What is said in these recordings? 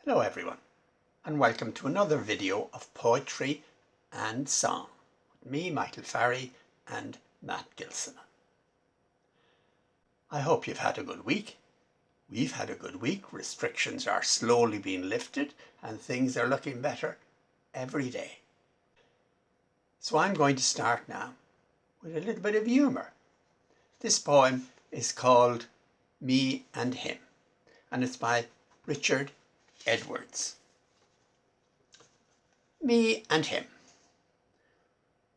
Hello everyone, and welcome to another video of poetry and song with me, Michael Farry, and Matt Gilsenan. I hope you've had a good week. We've had a good week. Restrictions are slowly being lifted and things are looking better every day. So I'm going to start now with a little bit of humour. This poem is called Me and Him, and it's by Richard Edwards. Me and him.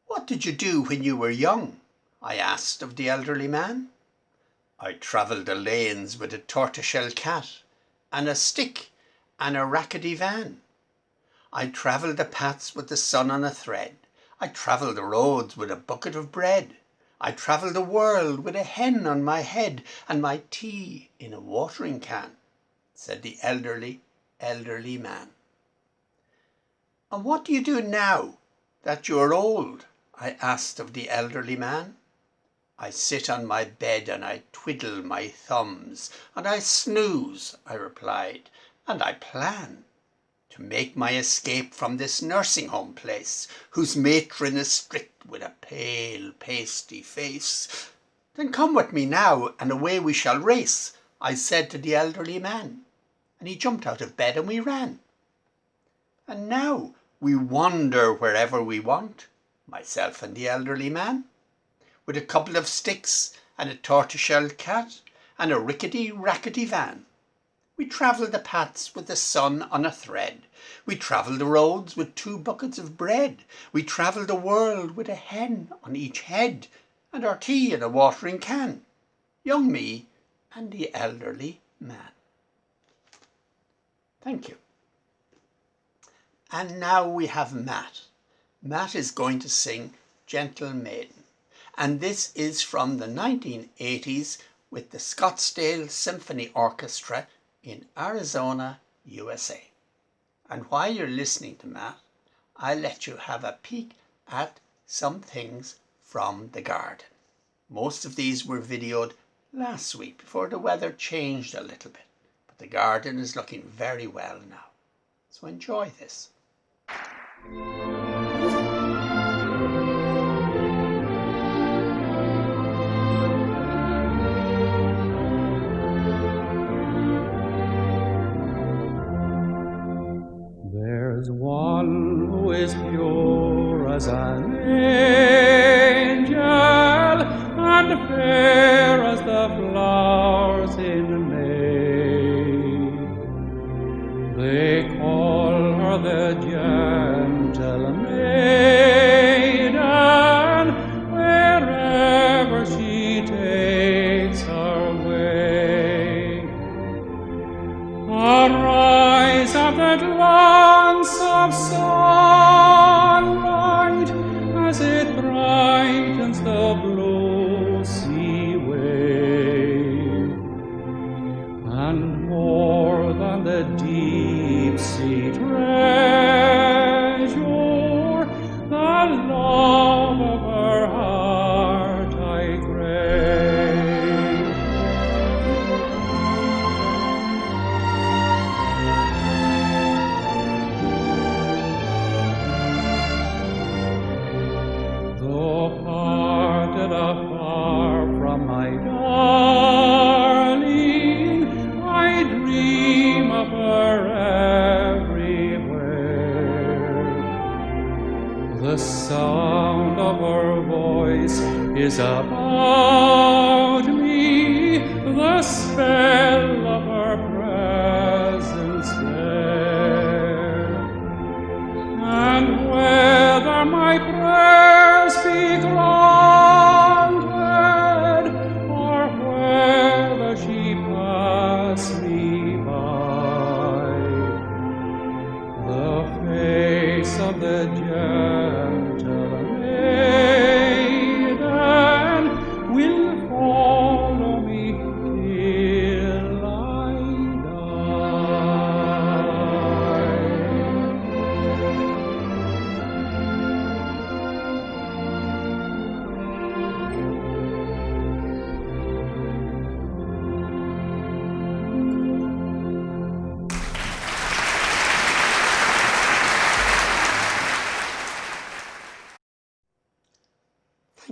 What did you do when you were young? I asked of the elderly man. I travelled the lanes with a tortoiseshell cat and a stick and a rackety van. I travelled the paths with the sun on a thread. I travelled the roads with a bucket of bread. I travelled the world with a hen on my head and my tea in a watering can, said the elderly man. And what do you do now that you are old? I asked of the elderly man. I sit on my bed and I twiddle my thumbs and I snooze, I replied, and I plan to make my escape from this nursing home place, whose matron is strict with a pale, pasty face. Then come with me now and away we shall race, I said to the elderly man. And he jumped out of bed and we ran. And now we wander wherever we want, myself and the elderly man, with a couple of sticks and a tortoiseshell cat and a rickety rackety van. We travel the paths with the sun on a thread. We travel the roads with 2 buckets of bread. We travel the world with a hen on each head and our tea in a watering can. Young me and the elderly man. Thank you. And now we have Matt. Matt is going to sing Gentle Maiden. And this is from the 1980s with the Scottsdale Symphony Orchestra in Arizona, USA. And while you're listening to Matt, I'll let you have a peek at some things from the garden. Most of these were videoed last week before the weather changed a little bit. The garden is looking very well now, so enjoy this. There's one who is pure as an angel and fair as the flowers in May. They call her the gentle maiden, wherever she takes her way. Arise at the glance of sunlight as it brightens the blue sea wave, and more than the deep sea treasure, the love of her heart I crave. Though parted afar from my darling, I dream of her everywhere. The sound of her voice is about me, the spell of her presence there. And whether my prayers be granted, or whether she pass me by, the face of the gentle maiden will follow me till I die.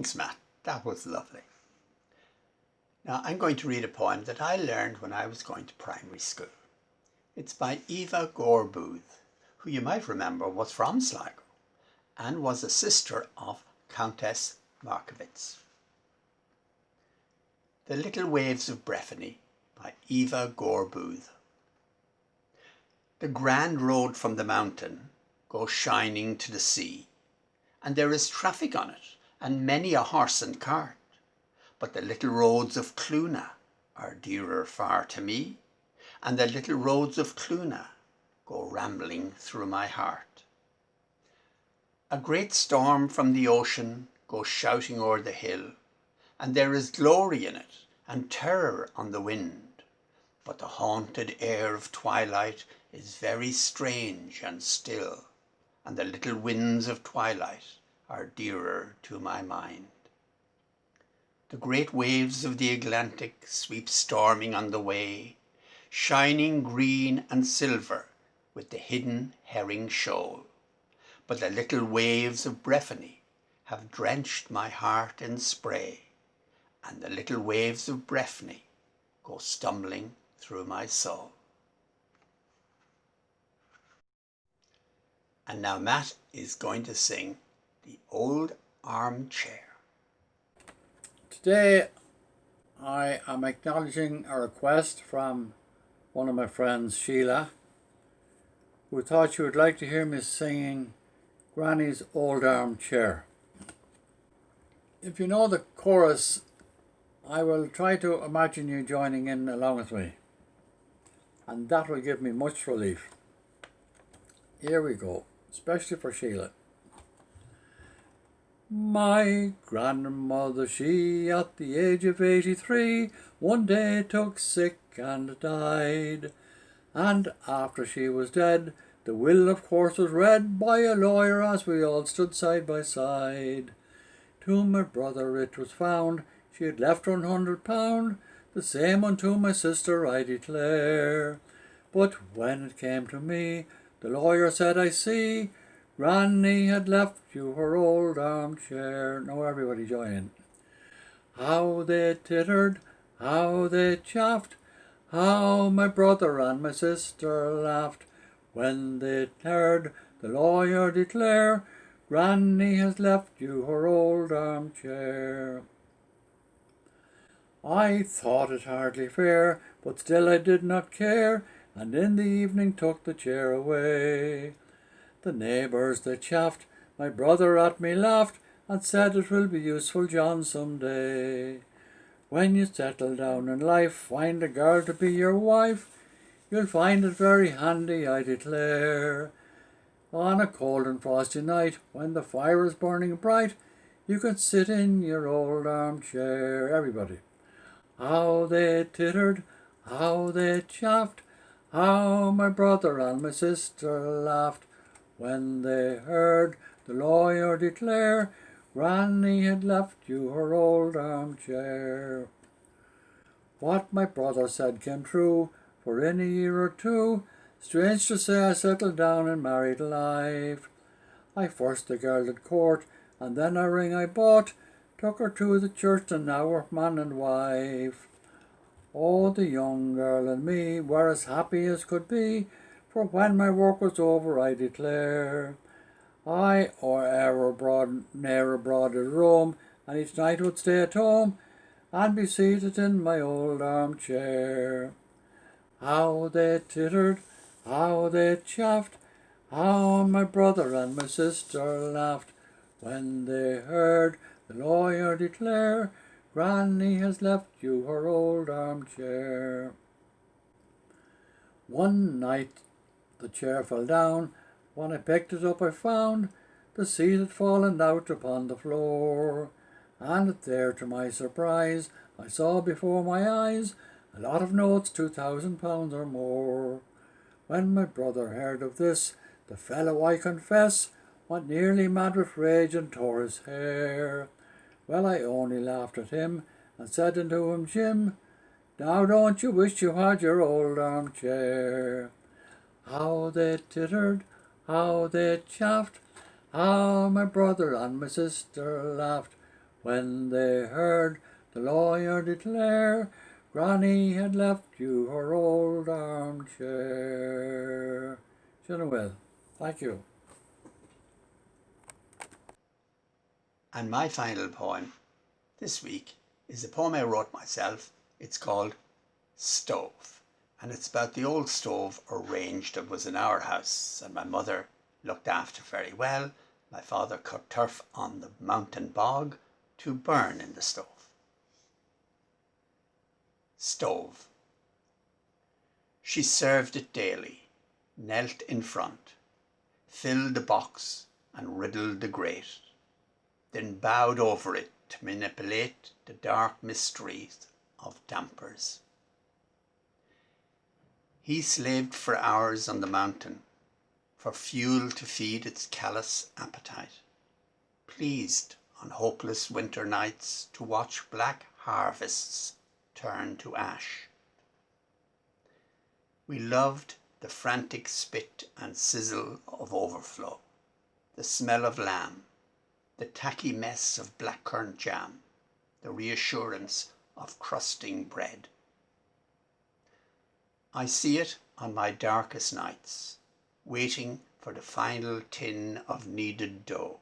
Thanks, Matt. That was lovely. Now I'm going to read a poem that I learned when I was going to primary school. It's by Eva Gorbooth, who you might remember was from Sligo and was a sister of Countess Markovitz. The Little Waves of Breffni by Eva Gorbooth. The grand road from the mountain goes shining to the sea, and there is traffic on it, and many a horse and cart. But the little roads of Cluna are dearer far to me, and the little roads of Cluna go rambling through my heart. A great storm from the ocean goes shouting o'er the hill, and there is glory in it, and terror on the wind. But the haunted air of twilight is very strange and still, and the little winds of twilight are dearer to my mind. The great waves of the Atlantic sweep storming on the way, shining green and silver with the hidden herring shoal. But the little waves of Breffni have drenched my heart in spray, and the little waves of Breffni go stumbling through my soul. And now Matt is going to sing The Old Armchair. Today I am acknowledging a request from one of my friends, Sheila, who thought she would like to hear me singing Granny's Old Armchair. If you know the chorus, I will try to imagine you joining in along with me, and that will give me much relief. Here we go, especially for Sheila. My grandmother, she at the age of 83, one day took sick and died. And after she was dead, the will of course was read by a lawyer as we all stood side by side. To my brother it was found she had left £100, the same unto my sister I declare. But when it came to me, the lawyer said, I see, Granny had left you her old armchair. Now everybody join in. How they tittered, how they chaffed, how my brother and my sister laughed, when they heard the lawyer declare, Granny has left you her old armchair. I thought it hardly fair, but still I did not care, and in the evening took the chair away. The neighbours they chaffed, my brother at me laughed, and said it will be useful, John, some day. When you settle down in life, find a girl to be your wife, you'll find it very handy, I declare. On a cold and frosty night, when the fire is burning bright, you can sit in your old armchair. Everybody. How they tittered, how they chaffed, how my brother and my sister laughed, when they heard the lawyer declare, Granny had left you her old armchair. What my brother said came true, for in a year or two, strange to say, I settled down in married life. I first the girl at court, and then a ring I bought, took her to the church, and now we're man and wife. Oh, the young girl and me were as happy as could be, for when my work was over, I declare, I ne'er abroad did roam, and each night would stay at home, and be seated in my old armchair. How they tittered, how they chaffed, how my brother and my sister laughed, when they heard the lawyer declare, Granny has left you her old armchair. One night the chair fell down, when I picked it up I found the seat had fallen out upon the floor, and there to my surprise I saw before my eyes a lot of notes, £2,000 or more. When my brother heard of this, the fellow, I confess, went nearly mad with rage and tore his hair. Well, I only laughed at him and said unto him, Jim, now don't you wish you had your old armchair? How they tittered, how they chaffed, how my brother and my sister laughed, when they heard the lawyer declare Granny had left you her old armchair. Will. Thank you. And my final poem this week is a poem I wrote myself. It's called Stove. And it's about the old stove or range that was in our house, and my mother looked after very well. My father cut turf on the mountain bog to burn in the stove. Stove. She served it daily, knelt in front, filled the box and riddled the grate, then bowed over it to manipulate the dark mysteries of dampers. He slaved for hours on the mountain, for fuel to feed its callous appetite, pleased on hopeless winter nights to watch black harvests turn to ash. We loved the frantic spit and sizzle of overflow, the smell of lamb, the tacky mess of blackcurrant jam, the reassurance of crusting bread. I see it on my darkest nights, waiting for the final tin of kneaded dough,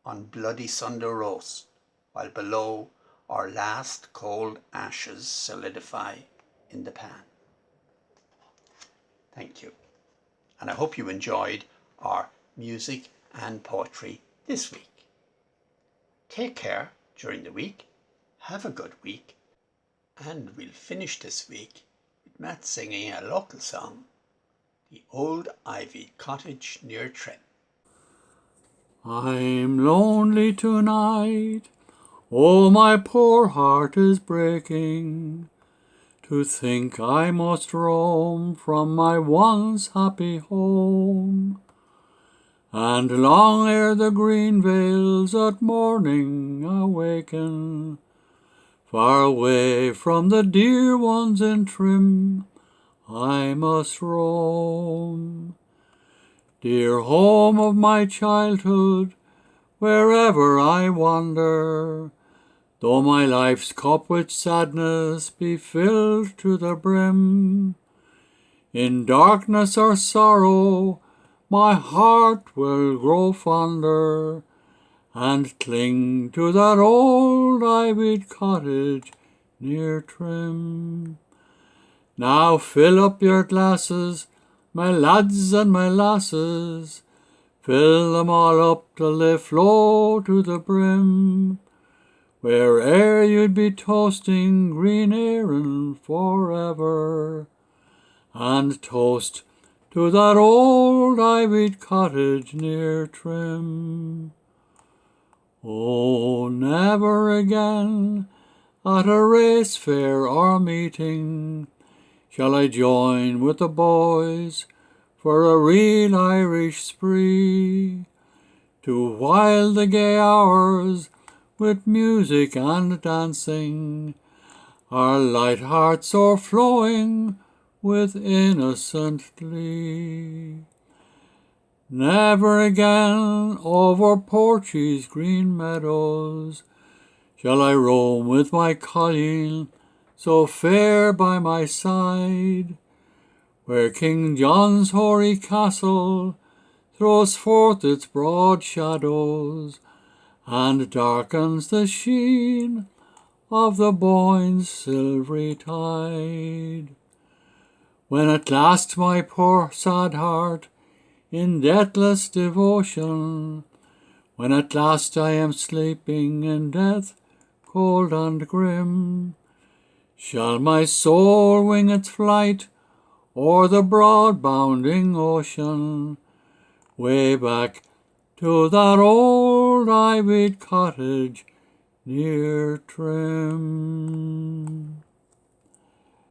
on bloody Sunday roast, while below our last cold ashes solidify in the pan. Thank you. And I hope you enjoyed our music and poetry this week. Take care during the week. Have a good week. And we'll finish this week with Matt singing a local song, The Old Ivy Cottage Near Trim. I'm lonely tonight. Oh, my poor heart is breaking. To think I must roam from my once happy home, and long ere the green vales at morning awaken, far away from the dear ones in trim, I must roam. Dear home of my childhood, wherever I wander, though my life's cup with sadness be filled to the brim, in darkness or sorrow my heart will grow fonder, and cling to that old ivied cottage near Trim. Now fill up your glasses, my lads and my lasses, fill them all up till they flow to the brim, where'er you'd be toasting green Erin forever, and toast to that old ivied cottage near Trim. Oh, never again at a race fair or meeting shall I join with the boys for a real Irish spree, to while the gay hours with music and dancing, our light hearts o'erflowing with innocent glee. Never again over Porty's green meadows shall I roam with my Colleen so fair by my side, where King John's hoary castle throws forth its broad shadows, and darkens the sheen of the Boyne's silvery tide. When at last my poor sad heart, in deathless devotion, when at last I am sleeping in death cold and grim, shall my soul wing its flight o'er the broad bounding ocean, way back to that old ivied cottage near Trim.